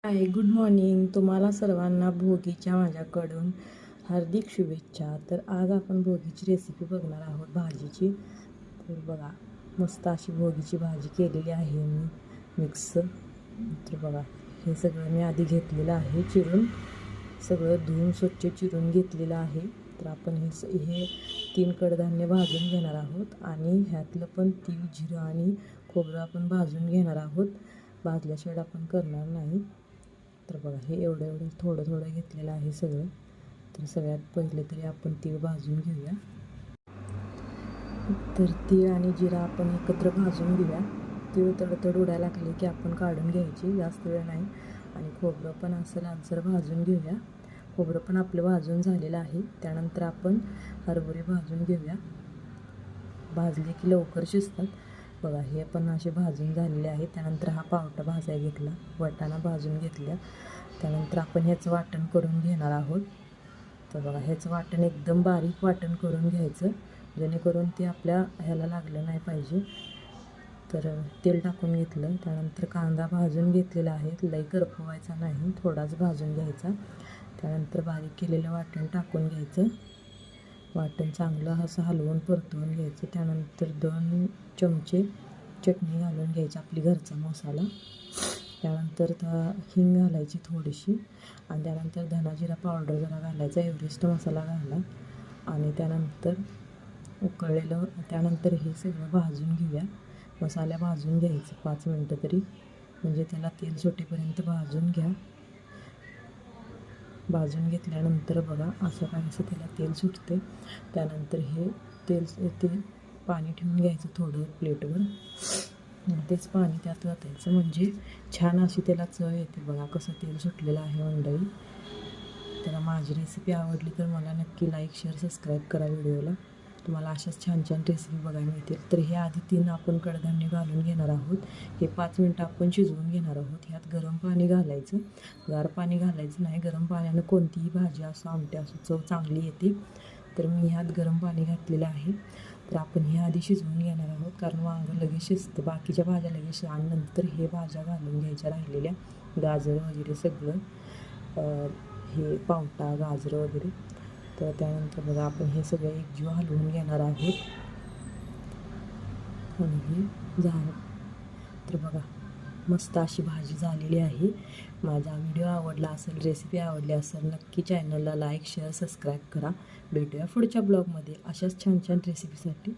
हाय, good morning. तुम्हाला सर्वांना भोगीच्या माझ्याकडून हार्दिक शुभेच्छा. तर आज आपण भोगीची रेसिपी बघणार आहोत भाजीची. तर बघा, मस्त अशी भोगीची भाजी केलेली आहे मी मिक्स. तर बघा, हे सगळं मी आधी घेतलेलं आहे चिरून, सगळं धुवून स्वच्छ चिरून घेतलेलं आहे. तर आपण हे 3 कडधान्य भाजून घेणार आहोत आणि ह्यातलं पण तीळ, जिरं आणि खोबरं आपण भाजून घेणार आहोत. भाजल्याशिवाय आपण करणार नाही. तर बघा, हे एवढं थोडं थोडं घेतलेलं आहे सगळं. तर सगळ्यात पहिले तरी आपण तीळ भाजून घेऊया. तर तीळ आणि जिरा आपण एकत्र भाजून घेऊया. तीळ तडतड उडायला लागले की आपण काढून घ्यायची, जास्त वेळ नाही. आणि खोबरं पण असं लालसर भाजून घेऊया. खोबरं पण आपलं भाजून झालेलं आहे. त्यानंतर आपण हरभरे भाजून घेऊया. भाजले की लवकर शिजतात. बघा, हे पण असे भाजून झालेले आहे. त्यानंतर हा पावटा भाजायला घेतला, वाटाणा भाजून घेतल्या. त्यानंतर आपण ह्याचं वाटण करून घेणार आहोत. तर बघा, ह्याचं वाटण एकदम बारीक वाटण करून घ्यायचं, जेणेकरून ते आपल्या ह्याला लागलं नाही पाहिजे. तर तेल टाकून घेतलं. त्यानंतर कांदा भाजून घेतलेला आहे, लई करपवायचा नाही, थोडाच भाजून घ्यायचा. त्यानंतर बारीक केलेलं वाटण टाकून घ्यायचं. वाटण चांगलं असं हलवून परतवून घ्यायचं. त्यानंतर 2 चमचे चटणी घालून घ्यायची, आपली घरचा मसाला. त्यानंतर हिंग घालायची थोडीशी आणि त्यानंतर धना जिरा पावडर जरा घालायचा, एव्हरेस्ट मसाला घाला. आणि त्यानंतर त्यानंतर हे सगळं भाजून घेऊया. मसाला भाजून घ्यायचं 5 मिनटं तरी, म्हणजे त्याला तेल सुटेपर्यंत भाजून घ्या. भाजून घेतल्यानंतर बघा, असं काहीसं त्याला तेल सुटते. त्यानंतर हे ते पाणी ठेवून घ्यायचं थोडं प्लेटवर. तेच पाणी त्यात ओतायचं, म्हणजे छान अशी त्याला चव येते. बघा कसं तेल सुटलेलं आहे मंडळी. तर माझी रेसिपी आवडली तर मला नक्की लाईक, शेअर, सबस्क्राईब करा व्हिडिओला. तुम्हाला अशाच छान छान रेसिपी बघायला मिळतील. तर हे आधी 3 आपण कडधान्य घालून घेणार आहोत. हे 5 मिनटं आपण शिजवून घेणार आहोत. ह्यात गरम पाणी घालायचं, गार पाणी घालायचं नाही. गरम पाण्यानं कोणतीही भाजी असो, आमटी असो, चव चांगली येते. तर मी ह्यात गरम पाणी घातलेलं आहे. तर आपण हे आधी शिजवून घेणार आहोत, कारण वांगं लगेच शिजतं, बाकीच्या भाज्या लगेच. आणि नंतर हे भाज्या घालून घ्यायच्या राहिलेल्या, गाजर वगैरे सगळं, हे पावटा, गाजर वगैरे. तर त्यानंतर बघा, आपण हे सगळं एकजीव हलवून घेणार आहोत आणि हे झालं. तर बघा, मस्त अशी भाजी झालेली आहे. माझा व्हिडिओ आवडला असेल, रेसिपी आवडली असेल, नक्की चॅनलला लाईक, शेअर, सबस्क्राईब करा. भेटूया पुढच्या ब्लॉगमध्ये अशाच छान छान रेसिपीसाठी.